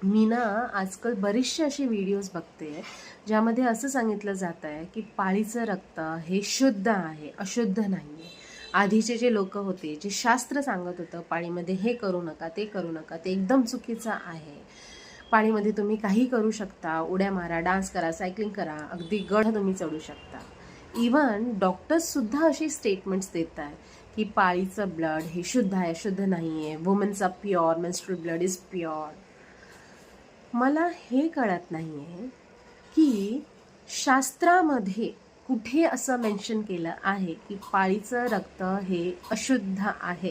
मी ना आजकाल बरेचसे असे व्हिडिओज बघते ज्यामध्ये असं सांगितलं जात आहे की पाळीचं रक्त हे शुद्ध आहे, अशुद्ध नाही आहे. आधीचे जे लोक होते, जे शास्त्र सांगत होतं पाळीमध्ये हे करू नका, ते करू नका, ते एकदम चुकीचं आहे. पाळीमध्ये तुम्ही काही करू शकता, उड्या मारा, डान्स करा, सायकलिंग करा, अगदी गड तुम्ही चढू शकता. इवन डॉक्टर्ससुद्धा अशी स्टेटमेंट्स देत आहे की पाळीचं ब्लड हे शुद्ध आहे, अशुद्ध नाही आहे. Women's are pure, menstrual blood is pure. मला हे कळत नाही आहे की शास्त्रामध्ये कुठे असं मेन्शन केलं आहे की पाळीचं रक्त हे अशुद्ध आहे,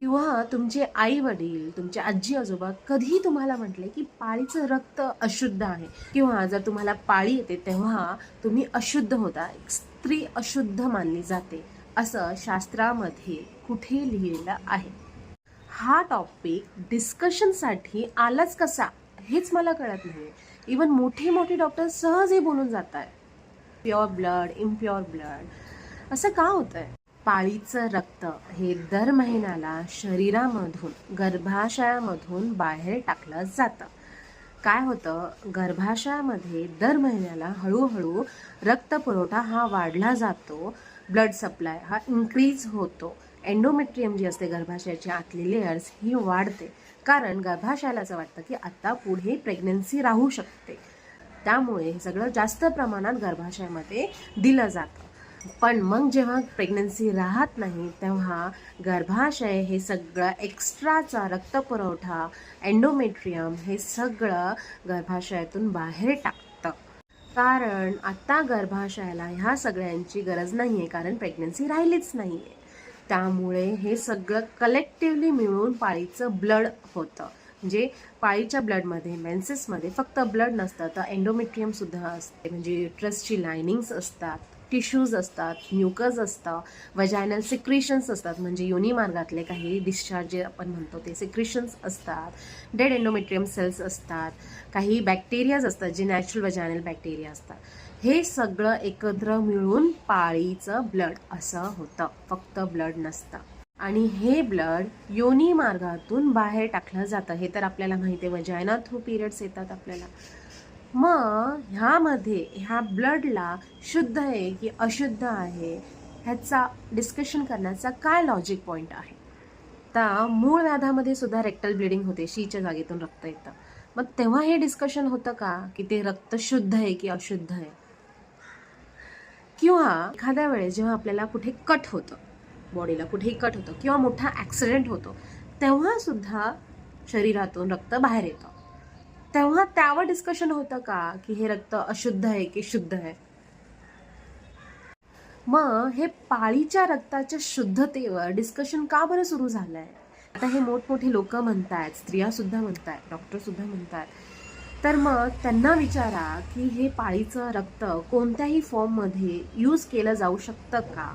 किंवा तुमचे आई वडील, तुमचे आजी आजोबा कधी तुम्हाला म्हटले की पाळीचं रक्त अशुद्ध आहे, किंवा जर तुम्हाला पाळी येते तेव्हा तुम्ही अशुद्ध होता, एक स्त्री अशुद्ध मानली जाते, असं शास्त्रामध्ये कुठे लिहिलेलं आहे? हा टॉपिक डिस्कशनसाठी आलाच कसा हेच मला कळत नाही. इवन मोठे मोठे डॉक्टर सहज हे बोलून जात आहे, प्युअर ब्लड, इम्प्युअर ब्लड. असं का होतंय? पाळीचं रक्त हे दर महिन्याला शरीरामधून, गर्भाशयामधून बाहेर टाकलं जातं. काय होतं, गर्भाशयामध्ये दर महिन्याला हळूहळू रक्तपुरवठा हा वाढला जातो, ब्लड सप्लाय हा इन्क्रीज होतो. एंडोमेट्रियम जी असते गर्भाशयाची आतली लेयर्स ही वाढते, कारण गर्भाशयाला असं वाटतं की आता पुढे प्रेग्नन्सी राहू शकते. त्यामुळे हे सगळं जास्त प्रमाणात गर्भाशयामध्ये दिलं जातं. पण मग जेव्हा प्रेग्नन्सी राहत नाही तेव्हा गर्भाशय हे सगळं एक्स्ट्राचा रक्तपुरवठा, एंडोमेट्रियम हे सगळं गर्भाशयातून बाहेर टाकतं. कारण आता गर्भाशयाला ह्या सगळ्यांची गरज नाही आहे, कारण प्रेग्नन्सी राहिलीच नाही आहे. त्यामुळे हे सगळं कलेक्टिव्हली मिळून पाळीचं ब्लड होतं. म्हणजे पाळीच्या ब्लडमध्ये, मेन्सेसमध्ये फक्त ब्लड नसतं तर एंडोमेट्रियमसुद्धा असते, म्हणजे युट्रसची लायनिंग्स असतात, टिश्यूज असतात, म्युकस असतं, वजायनल सिक्रिशन्स असतात, म्हणजे योनी मार्गातले काही डिस्चार्ज जे आपण म्हणतो ते सिक्रिशन्स असतात, डेड एंडोमेट्रियम सेल्स असतात, काही बॅक्टेरियाज असतात जे नॅचरल वजायनल बॅक्टेरिया असतात. हे सगळं एकत्र मिळून पाळीचं ब्लड असं होतं, फक्त ब्लड नसतं. आणि हे ब्लड योनी मार्गातून बाहेर टाकलं जातं. हे तर आपल्याला माहिती आहे, वजायना थ्रू पिरियड्स येतात आपल्याला. मग ह्यामध्ये ह्या ब्लडला शुद्ध आहे की अशुद्ध आहे ह्याचा डिस्कशन करण्याचा काय लॉजिक पॉईंट आहे? आता मूळ व्याधामध्ये सुद्धा रेक्टल ब्लिडिंग होते, शीच्या जागेतून रक्त येतं. मग तेव्हा हे डिस्कशन होतं का की ते रक्त शुद्ध आहे की अशुद्ध आहे? किंवा एखाद्या वेळेस जेव्हा आपल्याला कुठे कट होतं, बॉडीला कुठेही कट होतं किंवा मोठा ॲक्सिडेंट होतो, तेव्हा सुद्धा शरीरातून रक्त बाहेर येतं. तेव्हा त्यावर डिस्कशन होतं का की हे रक्त अशुद्ध आहे की शुद्ध आहे? मग हे पाळीच्या रक्ताच्या शुद्धतेवर डिस्कशन का बरं सुरू झालंय? आता हे मोठमोठे लोक म्हणतायत, स्त्रिया सुद्धा म्हणतायत, डॉक्टर सुद्धा म्हणतायत. तर मग त्यांना विचारा की हे पाळीचं रक्त कोणत्याही फॉर्ममध्ये यूज केलं जाऊ शकतं का?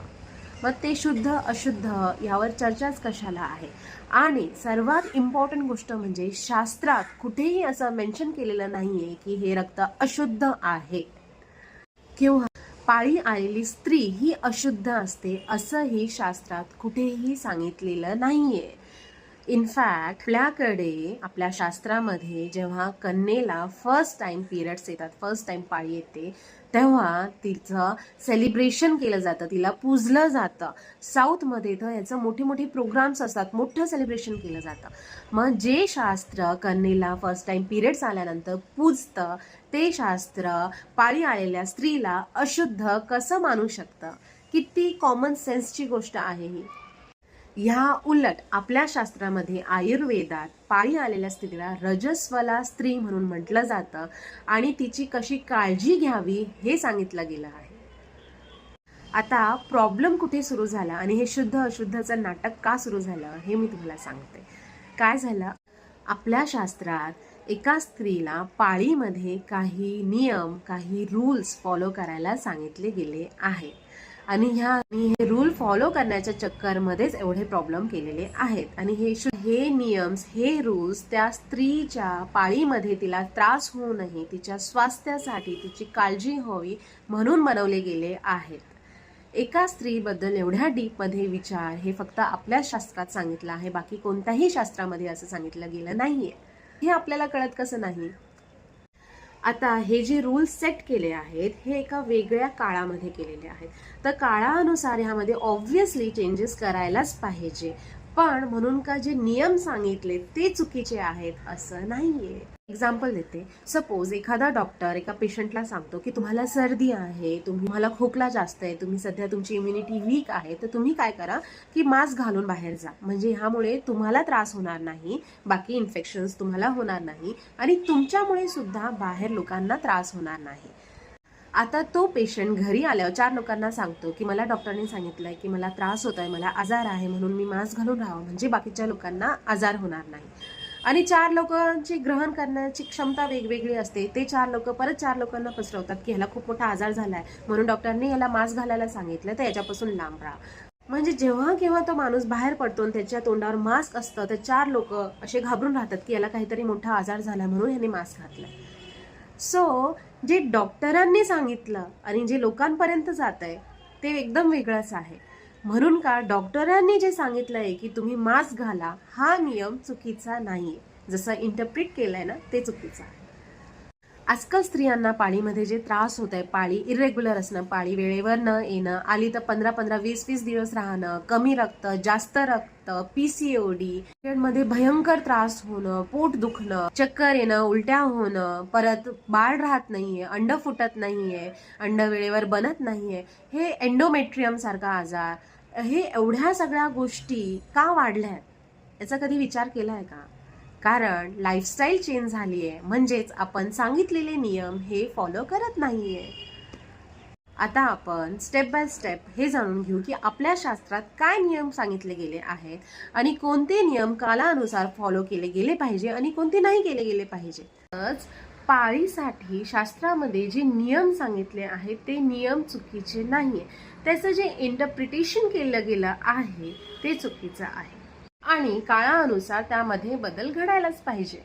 मग ते शुद्ध अशुद्ध यावर चर्चाच कशाला आहे? आणि सर्वात इम्पॉर्टंट गोष्ट म्हणजे शास्त्रात कुठेही असं मेन्शन केलेलं नाहीये की हे रक्त अशुद्ध आहे, किंवा पाळी आलेली स्त्री ही अशुद्ध असते असंही शास्त्रात कुठेही सांगितलेलं नाहीये. इनफॅक्ट आपल्याकडे आपल्या शास्त्रामध्ये जेव्हा कन्येला फर्स्ट टाइम पिरियड्स येतात, फर्स्ट टाइम पाळी येते, तेव्हा तिचं सेलिब्रेशन केलं जातं, तिला पूजलं जातं. साऊथमध्ये तर याचं मोठे मोठे प्रोग्राम्स असतात, मोठं सेलिब्रेशन केलं जातं. मग जे शास्त्र कन्येला फर्स्ट टाइम पिरियड्स आल्यानंतर पूजतं, ते शास्त्र पाळी आलेल्या स्त्रीला अशुद्ध कसं मानू शकतं? किती कॉमन सेन्सची गोष्ट आहे ही. ह्या उलट आपल्या शास्त्रामध्ये, आयुर्वेदात पाळी आलेल्या स्त्रीला रजस्वला स्त्री म्हणून म्हटलं जातं आणि तिची कशी काळजी घ्यावी हे सांगितलं गेलं आहे. आता प्रॉब्लेम कुठे सुरू झाला आणि हे शुद्ध अशुद्धचं नाटक का सुरू झालं हे मी तुम्हाला सांगते. काय झालं, आपल्या शास्त्रात एका स्त्रीला पाळीमध्ये काही नियम, काही रूल्स फॉलो करायला सांगितले गेले आहेत. आणि हे रूल फॉलो करण्याच्या चक्करमध्येच एवढे प्रॉब्लेम केलेले आहेत. आणि हे नियम्स, हे रूल्स त्या स्त्रीच्या पाळीमध्ये तिला त्रास होऊ नये, तिच्या स्वास्थ्यासाठी, तिची काळजी व्हावी म्हणून बनवले गेले आहेत. एका स्त्रीबद्दल एवढ्या डीपमध्ये विचार हे फक्त आपल्या शास्त्रात सांगितलं आहे, बाकी कोणत्याही शास्त्रामध्ये असं सांगितलं गेलं नाहीये. हे आपल्याला कळत कसं नाही? आता हे जे रूल्स सेट केले आहेत हे एका वेगळ्या काळामध्ये केलेले आहेत, तर काळानुसार ह्यामध्ये ऑब्व्हियसली चेंजेस करायलाच पाहिजे. पण म्हणून का जे नियम सांगितले ते चुकीचे आहेत असं नाहीये. एक्झाम्पल देते. सपोज एखादा डॉक्टर एका पेशंटला सांगतो की तुम्हाला सर्दी आहे, तुम्हाला खोकला जास्त आहे, तुम्ही सध्या तुमची इम्युनिटी वीक आहे, तर तुम्ही काय करा की मास्क घालून बाहेर जा, म्हणजे ह्यामुळे तुम्हाला त्रास होणार नाही, बाकी इन्फेक्शन्स तुम्हाला होणार नाही आणि तुमच्यामुळे सुद्धा बाहेर लोकांना त्रास होणार नाही. आता तो पेशंट घरी आल्यावर 4 लोकांना सांगतो की मला डॉक्टरने सांगितलंय की मला त्रास होतोय, मला आजार आहे, म्हणून मी मास्क घालून राहावं म्हणजे बाकीच्या लोकांना आजार होणार नाही. आणि 4 लोकांची ग्रहण करण्याची क्षमता वेगवेगळी असते. ते 4 लोक परत 4 लोकांना पसरवतात की ह्याला खूप मोठा आजार झालाय, म्हणून डॉक्टरने याला मास्क घालायला सांगितलं, तर याच्यापासून लांब राहा. म्हणजे जेव्हा केव्हा तो माणूस बाहेर पडतो आणि त्याच्या तोंडावर मास्क असतं, तर 4 लोक असे घाबरून राहतात की याला काहीतरी मोठा आजार झाला म्हणून ह्याने मास्क घातलाय. सो जे डॉक्टरांनी सांगितलं आणि जे लोकांपर्यंत जात आहे ते एकदम वेगळंच आहे. म्हणून का डॉक्टरांनी जे सांगितलंय की तुम्ही मास्क घाला, हा नियम चुकीचा नाहीये. जसं इंटरप्रिट केलंय ना ते चुकीचं आहे. आजकाल स्त्रियांना पाळीमध्ये जे त्रास होत आहे, पाळी इरेग्युलर असणं, पाळी वेळेवर न येणं, आली तर 15-15, 20-20 दिवस राहणं, कमी रक्त, जास्त रक्त, PCOD, मध्ये भयंकर त्रास होणं, पोट दुखणं, चक्कर येणं, उलट्या होणं, परत बाळ राहत नाहीये, अंड फुटत नाहीये, अंड वेळेवर बनत नाहीये, हे एंडोमेट्रियम सारखा आजार, हे एवढ्या सगळ्या गोष्टी का वाढल्या याचा कधी विचार केलाय का? कारण लाईफस्टाईल चेंज झाली आहे, म्हणजेच आपण सांगितलेले नियम हे फॉलो करत नाहीये. आता आपण स्टेप बाय स्टेप हे जाणून घेऊ की आपल्या शास्त्रात काय नियम सांगितले गेले आहेत आणि कोणते नियम कालानुसार फॉलो केले गेले पाहिजे आणि कोणते नाही केले गेले पाहिजे. पाळीसाठी शास्त्रामध्ये जे नियम सांगितले आहेत ते नियम चुकीचे नाहीये, त्याचं जे इंटरप्रिटेशन केलं गेलं आहे ते चुकीचं आहे आणि काळानुसार त्यामध्ये बदल घडायलाच पाहिजे.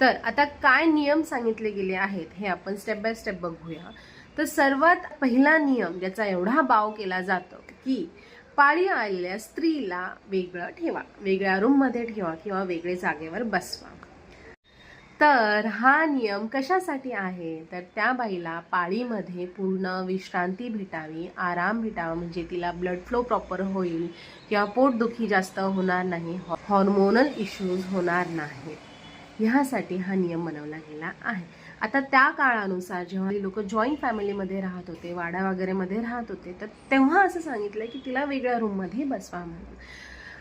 तर आता काय नियम सांगितले गेले आहेत हे आपण स्टेप बाय स्टेप बघूया. तर सर्वात पहिला नियम ज्याचा एवढा बाव केला जातो की पाळी आलेल्या स्त्रीला वेगळं ठेवा, वेगळ्या रूममध्ये ठेवा किंवा वेगळे जागेवर बसवा. तर हा नियम कशासाठी आहे? तर त्या बाईला पाळीमध्ये पूर्ण विश्रांती भेटावी, आराम भेटावा, म्हणजे तिला ब्लड फ्लो प्रॉपर होईल किंवा पोटदुखी जास्त होणार नाही, हॉर्मोनल इश्यूज होणार नाहीत, ह्यासाठी हा नियम बनवला गेला आहे. आता त्या काळानुसार जेव्हा लोक जॉईंट फॅमिलीमध्ये राहत होते, वाडा वगैरे मध्ये राहत होते, तर तेव्हा असं सांगितलं की तिला वेगळ्या रूममध्ये बसवा म्हणून.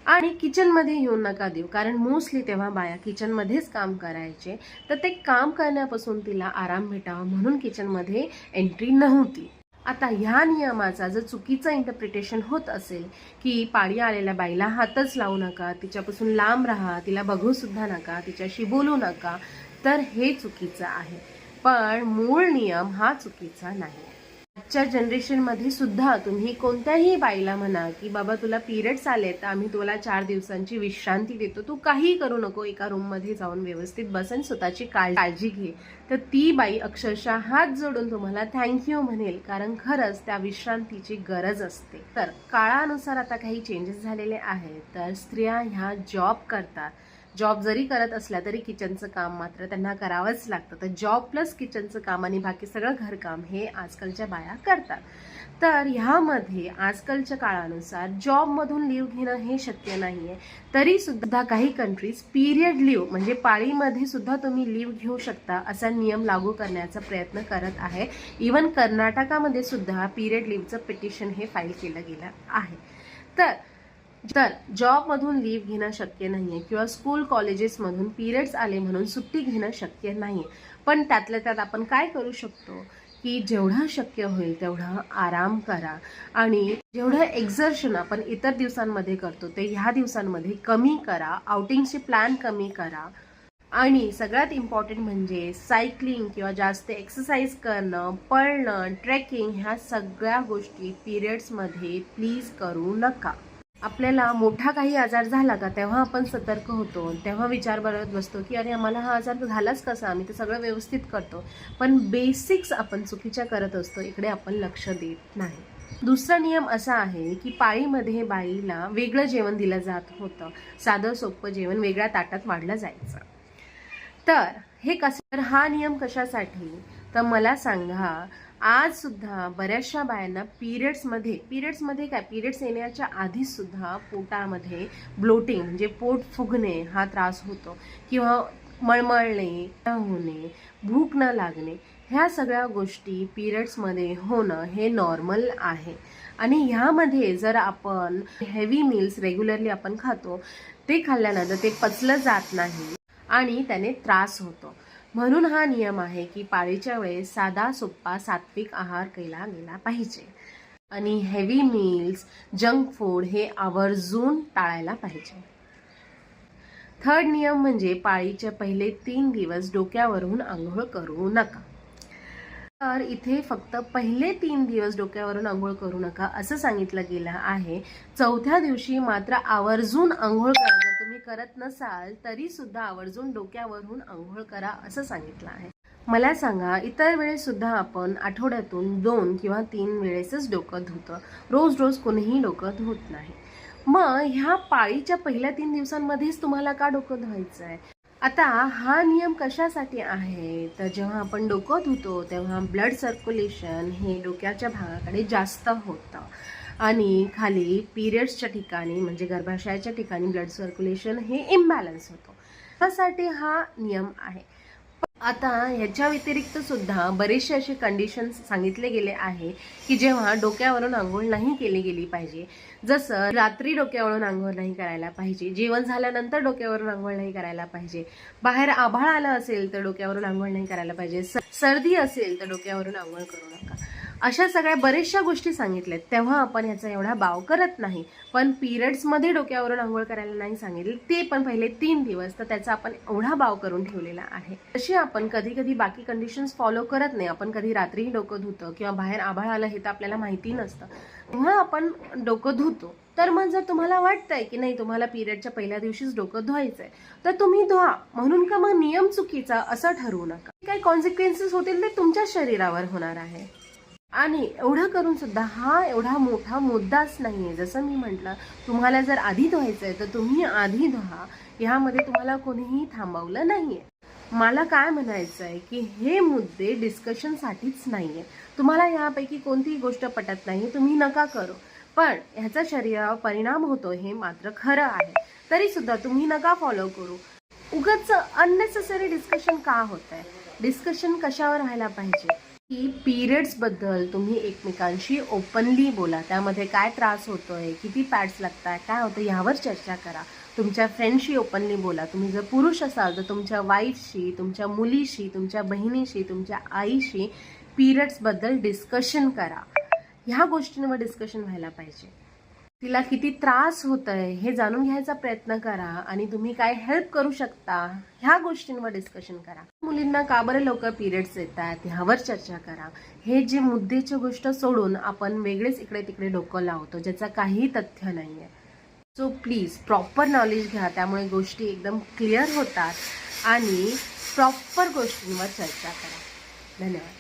आणि किचनमध्ये येऊन नका देऊ, कारण मोस्टली तेव्हा बाया किचनमध्येच काम करायचे, तर ते काम करण्यापासून तिला आराम भेटावा म्हणून किचनमध्ये एंट्री नव्हती. आता ह्या नियमाचा जर चुकीचं इंटरप्रिटेशन होत असेल की पाळी आलेल्या बाईला हातच लावू नका, तिच्यापासून लांब राहा, तिला बघू सुद्धा नका, तिच्याशी बोलू नका, तर हे चुकीचं आहे. पण मूळ नियम हा चुकीचा नाही. आजच्या जनरेशनमध्ये सुद्धा तुम्ही कोणत्याही बाईला म्हणा की बाबा तुला पिरियड्स आले तर आम्ही तुला 4 दिवसांची विश्रांती देतो, तू काही करू नको, एका रूममध्ये जाऊन व्यवस्थित बस आणि स्वतःची काळजी घे, तर ती बाई अक्षरशः हात जोडून तुम्हाला थँक्यू म्हणेल, कारण खरंच त्या विश्रांतीची गरज असते. तर काळानुसार आता काही चेंजेस झालेले आहेत. तर स्त्रिया ह्या जॉब करतात, जॉब जरी करत असल्या तरी किचनचं काम मात्र त्यांना करावंच लागतं. तर जॉब प्लस किचनचं काम आणि बाकी सगळं घरकाम हे आजकालच्या बाया करतात. तर ह्यामध्ये आजकालच्या काळानुसार जॉबमधून लिव्ह घेणं हे शक्य नाही आहे. तरी सुद्धा काही कंट्रीज पिरियड लिव्ह म्हणजे पाळीमध्ये सुद्धा तुम्ही लिव्ह घेऊ शकता असा नियम लागू करण्याचा प्रयत्न करत आहे. इवन कर्नाटकामध्ये सुद्धा पिरियड लिव्हचं पिटिशन हे फाईल केलं गेलं आहे. तर जॉबमधून लिव्ह घेणं शक्य नाही आहे किंवा स्कूल कॉलेजेसमधून पिरियड्स आले म्हणून सुट्टी घेणं शक्य नाही आहे. पण त्यातल्या त्यात आपण काय करू शकतो की जेवढं शक्य होईल तेवढं आराम करा आणि जेवढं एक्झर्शन आपण इतर दिवसांमध्ये करतो ते ह्या दिवसांमध्ये कमी करा, आउटिंगचे प्लॅन कमी करा आणि सगळ्यात इम्पॉर्टंट म्हणजे सायकलिंग किंवा जास्त एक्सरसाइज करणं, पळणं, ट्रेकिंग ह्या सगळ्या गोष्टी पिरियड्समध्ये प्लीज करू नका. आपल्याला मोठा काही आजार झाला का तेव्हा आपण सतर्क होतो, तेव्हा विचार करत बसतो की अरे आम्हाला हा आजार झालाच कसा, आम्ही ते सगळं व्यवस्थित करतो, पण बेसिक्स आपण चुकीच्या करत असतो, इकडे आपण लक्ष देत नाही. दुसरा नियम असा आहे की पाळीमध्ये बाईला वेगळं जेवण दिलं जात होतं, साधं सोपं जेवण वेगळ्या ताटात वाढलं जायचं. तर हे कसं, तर हा नियम कशासाठी, तर मला सांगा, आज सुद्धा बऱ्याचशा बायांना पिरियड्समध्ये काय, पिरियड्स येण्याच्या आधी सुद्धा पोटामध्ये ब्लोटिंग म्हणजे पोट फुगणे हा त्रास होतो, किंवा मळमळणे होणे, भूक न लागणे, ह्या सगळ्या गोष्टी पिरियड्समध्ये होणं हे नॉर्मल आहे. आणि ह्यामध्ये जर आपण हेवी मील्स रेग्युलरली आपण खातो, ते खाल्ल्यानंतर ते पचलं जात नाही आणि त्याने त्रास होतो. म्हणून हा नियम आहे की पाळीच्या वेळेस साधा सोप्पा सात्विक आहार केला गेला पाहिजे आणि हेवी मील्स, जंक फूड हे आवर्जून टाळायला पाहिजे. थर्ड नियम म्हणजे पाळीचे पहिले 3 दिवस डोक्यावरून आंघोळ करू नका. तर इथे फक्त पहिले 3 दिवस डोक्यावरून आंघोळ करू नका असं सांगितलं गेलं आहे. चौथ्या दिवशी मात्र आवर्जून आंघोळ करा. जर तुम्ही करत नसाल तरी सुद्धा आवर्जून डोक्यावरून आंघोळ करा असं सांगितलं आहे. मला सांगा, इतर वेळेस सुद्धा आपण आठवड्यातून 2 किंवा 3 वेळेसच डोकं धुतो. रोज रोज कोणीही डोकं धुत नाही. मग ह्या पाळीच्या पहिल्या 3 दिवसांमध्येच तुम्हाला का डोकं धुवायचं आहे? आता हा नियम कशासाठी आहे, तर जेव्हा आपण डोकं धुतो तेव्हा ब्लड सर्क्युलेशन हे डोक्याच्या भागाकडे जास्त होतं आणि खाली पिरियड्सच्या ठिकाणी म्हणजे गर्भाशयाच्या ठिकाणी ब्लड सर्क्युलेशन हे इम्बॅलन्स होतं. त्यासाठी हा नियम आहे. आता ह्याच्या व्यतिरिक्त सुद्धा बरेचसे असे कंडिशन्स सांगितले गेले आहे की जेव्हा डोक्यावरून आंघोळ नाही केली गेली पाहिजे, जसं रात्री डोक्यावरून आंघोळ नाही करायला पाहिजे, जेवण झाल्यानंतर डोक्यावरून आंघोळ नाही करायला पाहिजे, बाहेर आभाळ आलं असेल तर डोक्यावरून आंघोळ नाही करायला पाहिजे, सर्दी असेल तर डोक्यावरून आंघोळ करू नका. अशा सगळ्या बऱ्याचशा गोष्टी सांगितल्यात. तेव्हा आपण ह्याचा एवढा बाव करत नाही. पण पिरियड्समध्ये डोक्यावरून आंघोळ करायला नाही सांगितले, ते पण पहिले 3 दिवस, तर त्याचा आपण एवढा बाव करून ठेवलेला आहे. तशी आपण कधी कधी बाकी कंडिशन्स फॉलो करत नाही. आपण कधी रात्रीही डोकं धुतो किंवा बाहेर आभाळ आलं हे तर आपल्याला माहिती नसतं, तेव्हा आपण डोकं धुतो. तर मग जर तुम्हाला वाटतंय की नाही तुम्हाला पिरियडच्या पहिल्या दिवशीच डोकं धुवायचंय, तर तुम्ही धुवा. म्हणून का मग नियम चुकीचा असं ठरवू नका. काही कॉन्सिक्वेन्सेस होतील ते तुमच्या शरीरावर होणार आहे. आणि एवढं करून सुद्धा हा एवढा मोठा मुद्दाच नाहीये. जसं मी म्हटलं, तुम्हाला जर आधी धुवायचंय तर तुम्ही आधी धुवा. ह्यामध्ये तुम्हाला कोणीही थांबवलं नाहीये. मला काय म्हणायचं आहे की हे मुद्दे डिस्कशनसाठीच नाहीये. तुम्हाला यापैकी कोणतीही गोष्ट पटत नाही, तुम्ही नका करू, पण ह्याचा शरीरावर परिणाम होतो हे मात्र खरं आहे. तरी सुद्धा तुम्ही नका फॉलो करू. उगाच अननेसेसरी डिस्कशन का होत आहे? डिस्कशन कशावर व्हायला पाहिजे की पिरियड्स बद्दल तुम्ही एकमेकांशी ओपनली बोला. त्यामध्ये काय त्रास होतोय, किती पॅड्स लागतात, काय होतं, ह्यावर चर्चा करा. तुमच्या फ्रेंडशी ओपनली बोला. तुम्ही जर पुरुष असाल तर तुमच्या वाईफशी, तुमच्या मुलीशी, तुमच्या बहिणीशी, तुमच्या आईशी पिरियड्सबद्दल डिस्कशन करा. ह्या गोष्टींवर डिस्कशन व्हायला पाहिजे. तिला किती त्रास होत आहे हे जाणून घ्यायचा प्रयत्न करा आणि तुम्ही काय हेल्प करू शकता ह्या गोष्टींवर डिस्कशन करा. मुलींना का बरं लवकर पिरियड्स येतात ह्यावर चर्चा करा. हे जे मुद्देची गोष्ट सोडून आपण वेगळेच इकडे तिकडे डोकं लावतो ज्याचा काही तथ्य नाहीये. सो प्लीज प्रॉपर नॉलेज घ्या, त्यामुळे गोष्टी एकदम क्लिअर होतात आणि प्रॉपर गोष्टींवर चर्चा करा. धन्यवाद.